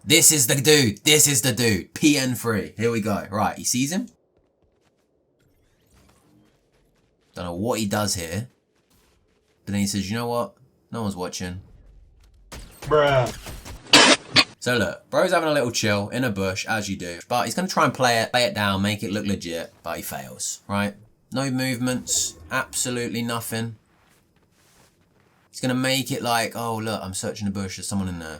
This is the dude. This is the dude. PN3. Here we go. Right, he sees him. Don't know what he does here. But then he says, you know what? No one's watching. Bruh. So look, bro's having a little chill in a bush, as you do. But he's going to try and play it down, make it look legit. But he fails, right? No movements. Absolutely nothing. He's going to make it like, oh, look, I'm searching the bush. There's someone in there.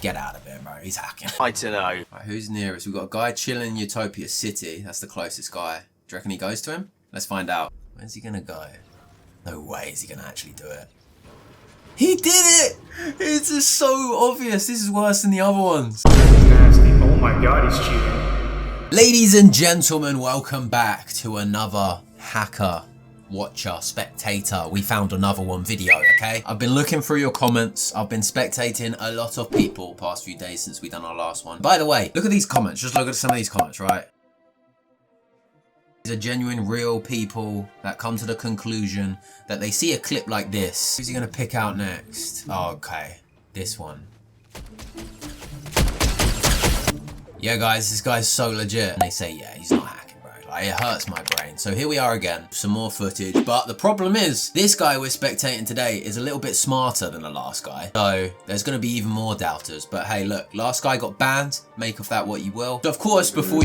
Get out of here, bro. He's hacking. I don't know. Right, who's nearest? We've got a guy chilling in Utopia City. That's the closest guy. Do you reckon he goes to him? Let's find out. Where's he going to go? No way is he going to actually do it. He did it! It's just so obvious. This is worse than the other ones. Nasty. Oh my god, he's cheating. Ladies and gentlemen, welcome back to another hacker, watcher, spectator. We found another one video, okay? I've been looking through your comments. I've been spectating a lot of people past few days since we done our last one. By the way, look at these comments. Just look at some of these comments, right? These are genuine, real people that come to the conclusion that they see a clip like this. Who's he gonna pick out next? Oh, okay, this one. Yeah, guys, this guy's so legit. And they say, yeah, he's not hacking, bro. Like, it hurts my brain. So here we are again, some more footage. But the problem is, this guy we're spectating today is a little bit smarter than the last guy. So there's gonna be even more doubters. But hey, look, last guy got banned. Make of that what you will. So of course, before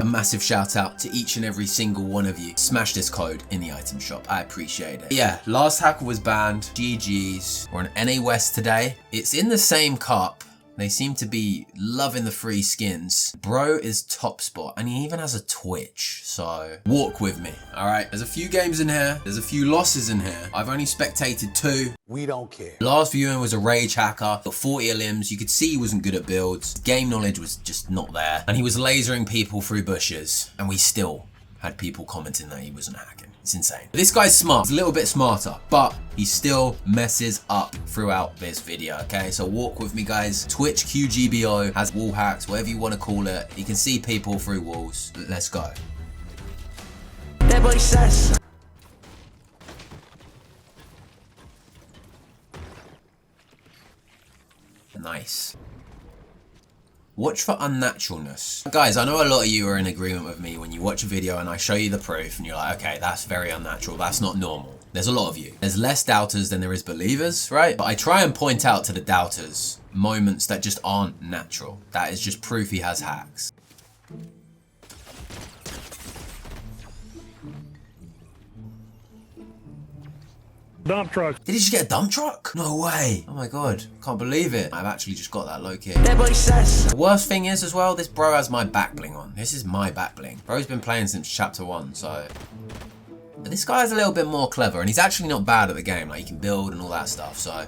a massive shout out to each and every single one of you. Smash this code in the item shop. I appreciate it. Yeah, last hacker was banned. GG's. We're on NA West today. It's in the same cup. They seem to be loving the free skins. Bro is top spot and he even has a Twitch. So walk with me. All right, there's a few games in here. There's a few losses in here. I've only spectated 2. We don't care. Last viewing was a rage hacker, got 40 limbs. You could see he wasn't good at builds. Game knowledge was just not there. And he was lasering people through bushes. And we still had people commenting that he wasn't hacking. It's insane. This guy's smart. He's a little bit smarter, but he still messes up throughout this video, okay? So walk with me, guys. Twitch QGBO has Wallhacks, whatever you want to call it. You can see people through walls. Let's go. That boy says. Nice. Watch for unnaturalness. Guys, I know a lot of you are in agreement with me when you watch a video and I show you the proof and you're like, okay, that's very unnatural. That's not normal. There's a lot of you. There's less doubters than there is believers, right? But I try and point out to the doubters moments that just aren't natural. That is just proof he has hacks. Dump truck. Did he just get a dump truck? No way. Oh my god. Can't believe it. I've actually just got that low key. That boy says. The worst thing is as well, this bro has my back bling on. This is my back bling. Bro's been playing since chapter 1, so. But this guy's a little bit more clever and he's actually not bad at the game. Like he can build and all that stuff, so.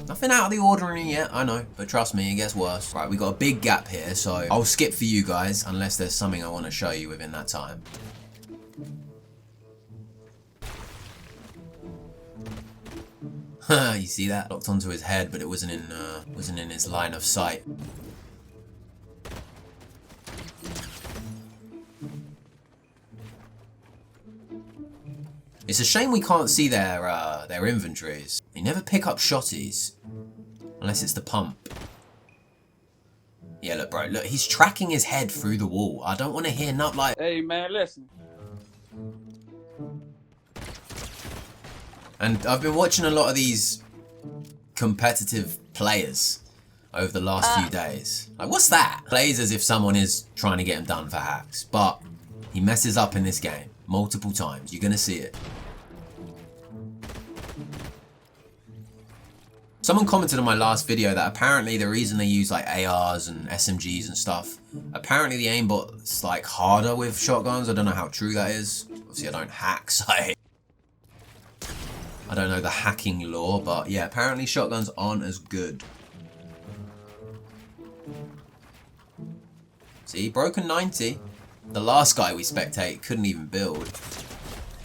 Nothing out of the ordinary yet, I know, but trust me, it gets worse. Right, we got a big gap here, so I'll skip for you guys unless there's something I want to show you within that time. You see that? Locked onto his head, but it wasn't in his line of sight. It's a shame we can't see their inventories. They never pick up shotties, unless it's the pump. Yeah, look, bro, look, he's tracking his head through the wall. I don't want to hear not like. Hey, man, listen. And I've been watching a lot of these competitive players over the last few days. Like, what's that? Plays as if someone is trying to get him done for hacks, but he messes up in this game multiple times. You're gonna see it. Someone commented on my last video that apparently the reason they use like ARs and SMGs and stuff, apparently the aimbot's like harder with shotguns. I don't know how true that is. Obviously I don't hack, so I don't know the hacking lore, but yeah, apparently shotguns aren't as good. See, broken 90. The last guy we spectate couldn't even build.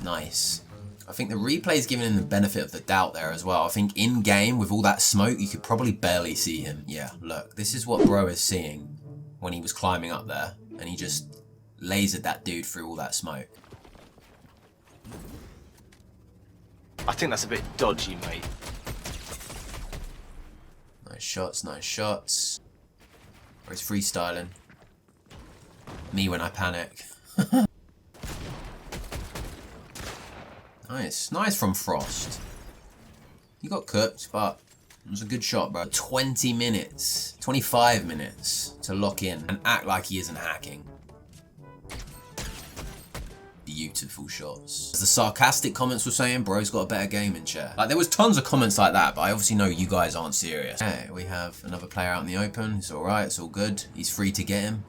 Nice. I think the replay's giving him the benefit of the doubt there as well. I think in game with all that smoke, you could probably barely see him. Yeah, look, this is what bro is seeing when he was climbing up there, and he just lasered that dude through all that smoke. I think that's a bit dodgy, mate. Nice shots, nice shots. Or he's freestyling. Me when I panic. Nice, nice from Frost. You got cooked, but it was a good shot, bro. 20 minutes, 25 minutes to lock in and act like he isn't hacking. Beautiful shots. As the sarcastic comments were saying, bro's got a better gaming chair. Like, there was tons of comments like that, but I obviously know you guys aren't serious. Okay, we have another player out in the open. It's all right, it's all good. He's free to get him.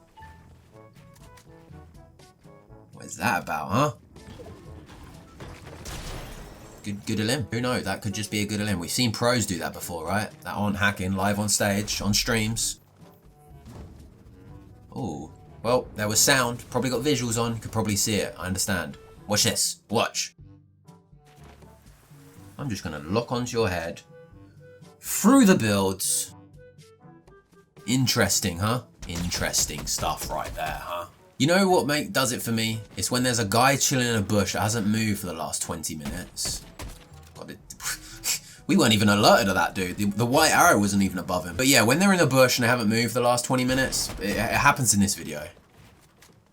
What is that about, huh? Good limb. Who knows? That could just be a good limb. We've seen pros do that before, right? That aren't hacking live on stage, on streams. Oh, well, there was sound. Probably got visuals on. Could probably see it. I understand. Watch this. Watch. I'm just gonna lock onto your head. Through the builds. Interesting, huh? Interesting stuff right there, huh? You know what does it for me? It's when there's a guy chilling in a bush that hasn't moved for the last 20 minutes. God, we weren't even alerted of that dude. The white arrow wasn't even above him. But yeah, when they're in a bush and they haven't moved for the last 20 minutes, it happens in this video.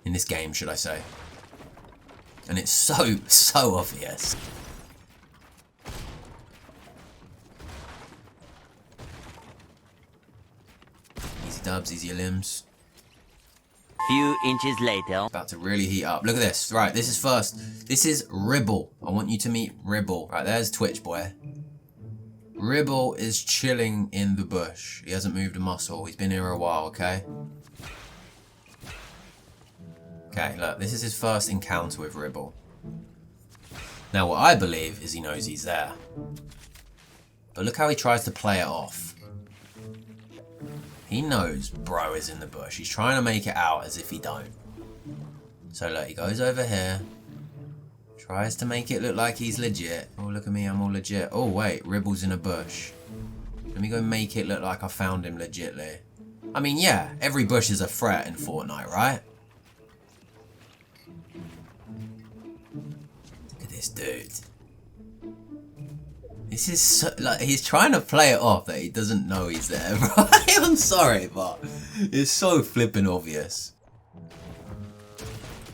In this game, should I say. And it's so obvious. Easy dubs, easy limbs. Few inches later. About to really heat up. Look at this. Right, this is first. This is Ribble. I want you to meet Ribble. Right, there's Twitch boy. Ribble is chilling in the bush. He hasn't moved a muscle. He's been here a while, okay? Okay, look, this is his first encounter with Ribble. Now, what I believe is he knows he's there. But look how he tries to play it off. He knows bro is in the bush. He's trying to make it out as if he don't. So look, he goes over here. Tries to make it look like he's legit. Oh, look at me, I'm all legit. Oh, wait, Ribble's in a bush. Let me go make it look like I found him legitly. I mean, yeah, every bush is a threat in Fortnite, right? Look at this dude. This is so, like, he's trying to play it off that he doesn't know he's there, right? I'm sorry, but it's so flippin' obvious.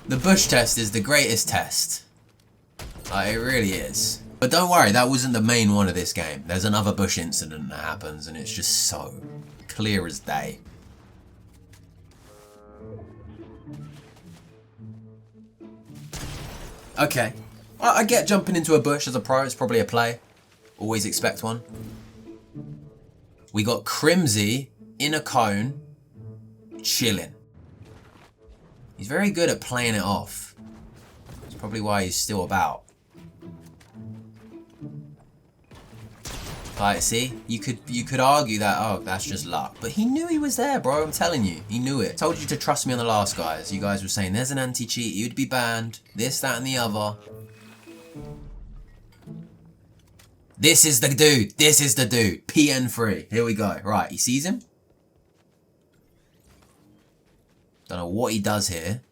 The bush test is the greatest test. Like, it really is. But don't worry, that wasn't the main one of this game. There's another bush incident that happens, and it's just so clear as day. Okay. I get jumping into a bush as a pro, it's probably a play. Always expect one. We got Crimsy in a cone, chilling. He's very good at playing it off. That's probably why he's still about. Like, see, you could argue that, oh, that's just luck. But he knew he was there, bro, I'm telling you. He knew it. Told you to trust me on the last, guys. You guys were saying there's an anti-cheat, you'd be banned. This, that, and the other. This is the dude. This is the dude. PN3. Here we go. Right, he sees him. Don't know what he does here.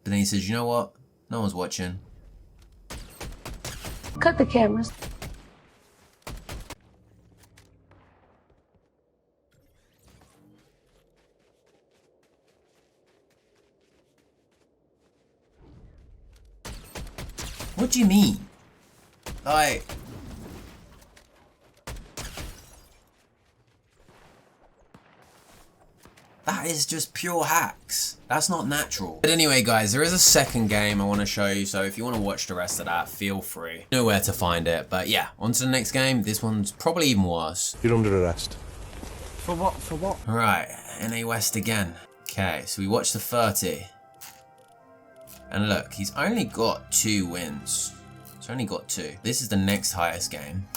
But then he says, you know what? No one's watching. Cut the cameras. What do you mean? Like... that is just pure hacks. That's not natural. But anyway, guys, there is a second game I want to show you. So if you want to watch the rest of that, feel free. You know where to find it. But yeah, on to the next game. This one's probably even worse. You're under arrest. For what? For what? All right, NA West again. Okay, so we watched the 30. And look, he's only got 2 wins. He's only got 2. This is the next highest game.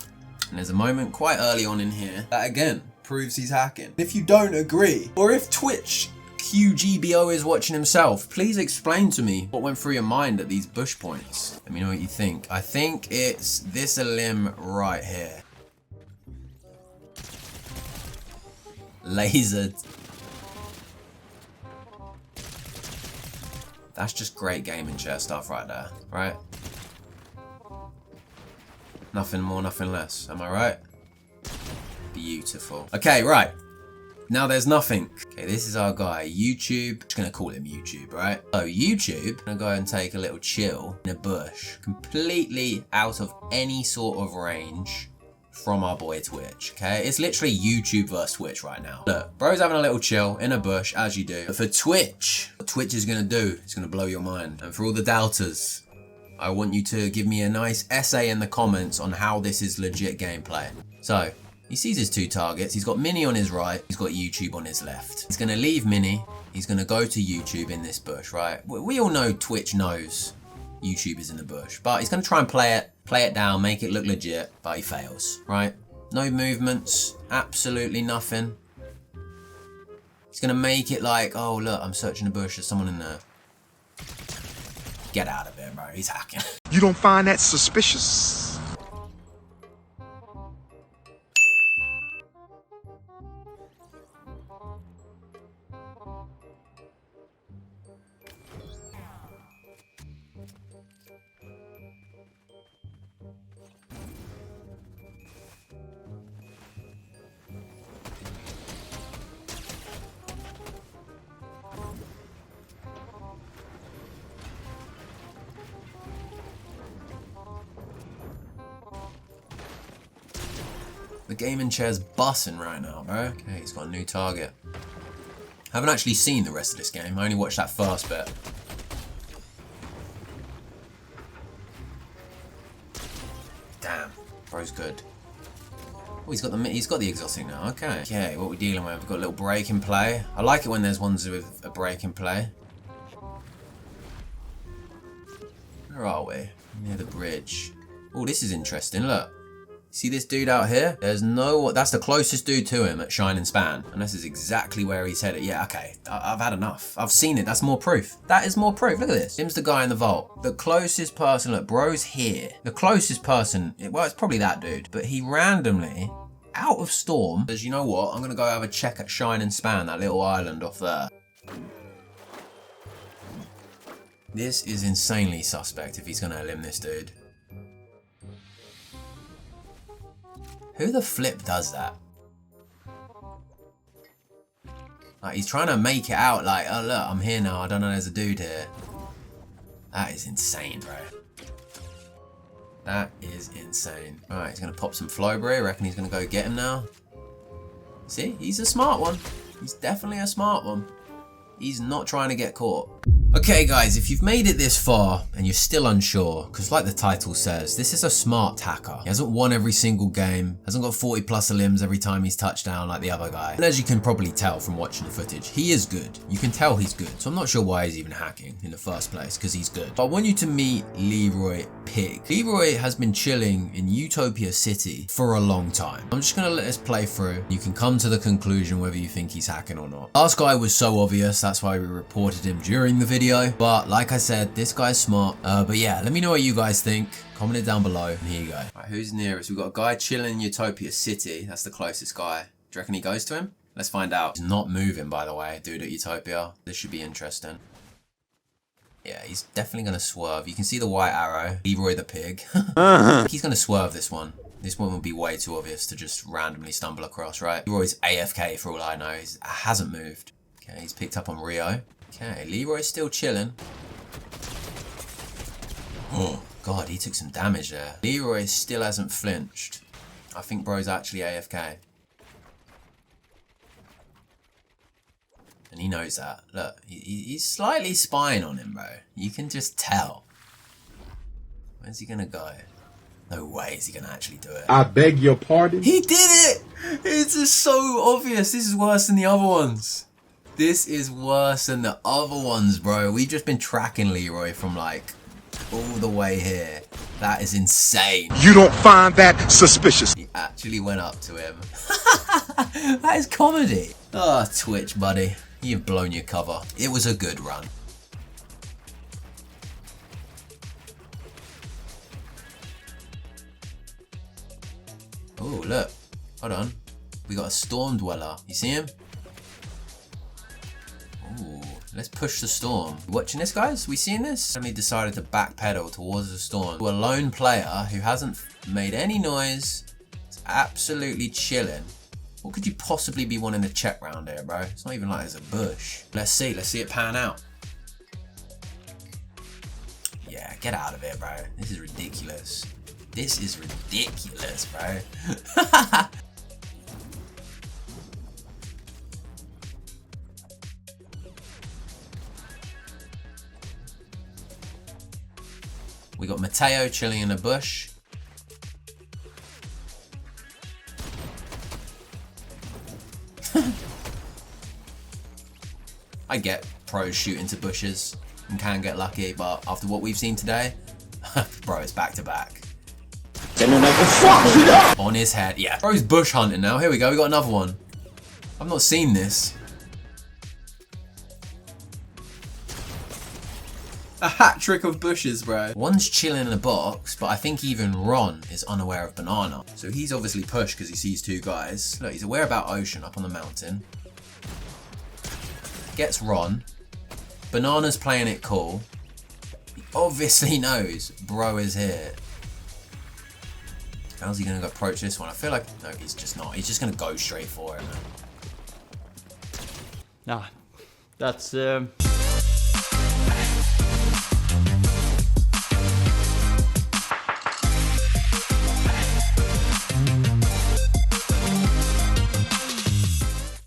And there's a moment quite early on in here that again proves he's hacking. If you don't agree, or if Twitch QGBO is watching himself, please explain to me what went through your mind at these bush points. Let me know what you think. I think it's this limb right here. Lasered. That's just great gaming chair stuff right there, right? Nothing more, nothing less. Am I right? Beautiful. Okay, right. Now there's nothing. Okay, this is our guy, YouTube. Just gonna call him YouTube, right? So YouTube, gonna go and take a little chill in a bush, completely out of any sort of range from our boy Twitch, okay? It's literally YouTube versus Twitch right now. Look, bro's having a little chill in a bush, as you do. But for Twitch, what Twitch is gonna do, it's gonna blow your mind. And for all the doubters, I want you to give me a nice essay in the comments on how this is legit gameplay. So, he sees his two targets. He's got Mini on his right. He's got YouTube on his left. He's going to leave Mini. He's going to go to YouTube in this bush, right? We all know Twitch knows YouTube is in the bush. But he's going to try and play it down, make it look legit. But he fails, right? No movements. Absolutely nothing. He's going to make it like, oh, look, I'm searching the bush. There's someone in there. Get out of there, bro. He's hacking. You don't find that suspicious? The gaming chair's bussing right now, bro. Okay, he's got a new target. I haven't actually seen the rest of this game. I only watched that first bit. Damn, bro's good. Oh, he's got the exotic now. Okay. Okay, what are we dealing with? We've got a little break in play. I like it when there's ones with a break in play. Where are we? Near the bridge. Oh, this is interesting. Look. See this dude out here? There's no... That's the closest dude to him at Shine and Span. And this is exactly where he's headed. Yeah, okay. I've had enough. I've seen it. That's more proof. That is more proof. Look at this. Him's the guy in the vault. The closest person... Look, bro's here. The closest person... Well, it's probably that dude. But he randomly, out of storm, says, you know what? I'm going to go have a check at Shine and Span, that little island off there. This is insanely suspect if he's going to elim this dude. Who the flip does that? Like, he's trying to make it out like, oh look, I'm here now, I don't know there's a dude here. That is insane, bro. That is insane. Alright, he's gonna pop some Flowberry. I reckon he's gonna go get him now. See, he's a smart one. He's definitely a smart one. He's not trying to get caught. Okay guys, if you've made it this far and you're still unsure, because like the title says, this is a smart hacker. He hasn't won every single game, hasn't got 40 plus elims every time he's touched down like the other guy. And as you can probably tell from watching the footage, he is good. You can tell he's good. So I'm not sure why he's even hacking in the first place, because he's good. But I want you to meet Leroy Pig. Leroy has been chilling in Utopia City for a long time. I'm just gonna let this play through. You can come to the conclusion whether you think he's hacking or not. Last guy was so obvious, that's why we reported him during the video. But like I said, this guy's smart. But yeah, let me know what you guys think. Comment it down below. And here you go. Right, who's nearest? We've got a guy chilling in Utopia City. That's the closest guy. Do you reckon he goes to him? Let's find out. He's not moving, by the way, dude at Utopia. This should be interesting. Yeah, he's definitely going to swerve. You can see the white arrow. Leroy the Pig. He's going to swerve this one. This one would be way too obvious to just randomly stumble across, right? Leroy's AFK for all I know. He hasn't moved. Okay, he's picked up on Rio. Okay, Leroy's still chilling. Oh, God, he took some damage there. Leroy still hasn't flinched. I think bro's actually AFK. And he knows that. Look, he's slightly spying on him, bro. You can just tell. Where's he gonna go? No way is he gonna actually do it. I beg your pardon? He did it! It's just so obvious. This is worse than the other ones. This is worse than the other ones, bro. We've just been tracking Leroy from like all the way here. That is insane. You don't find that suspicious? He actually went up to him. That is comedy. Oh, Twitch, buddy. You've blown your cover. It was a good run. Oh, look. Hold on. We got a Storm Dweller. You see him? Ooh, Let's push the storm. Watching this, guys? We seeing this? Suddenly decided to backpedal towards the storm. To a lone player who hasn't made any noise. It's absolutely chilling. What could you possibly be wanting to check round here, bro? It's not even like there's a bush. Let's see it pan out. Yeah, get out of here, bro. This is ridiculous. This is ridiculous, bro. We got Mateo chilling in a bush. I get pros shoot into bushes and can get lucky, but after what we've seen today, bro, it's back to back. On his head, yeah. Bro's bush hunting now. Here we go, we got another one. I've not seen this. A hat trick of bushes, bro. One's chilling in a box, but I think even Ron is unaware of Banana. So he's obviously pushed because he sees two guys. Look, he's aware about Ocean up on the mountain. Gets Ron. Banana's playing it cool. He obviously knows bro is here. How's he gonna approach this one? I feel like, no, he's just not. He's just gonna go straight for it, man. Nah, that's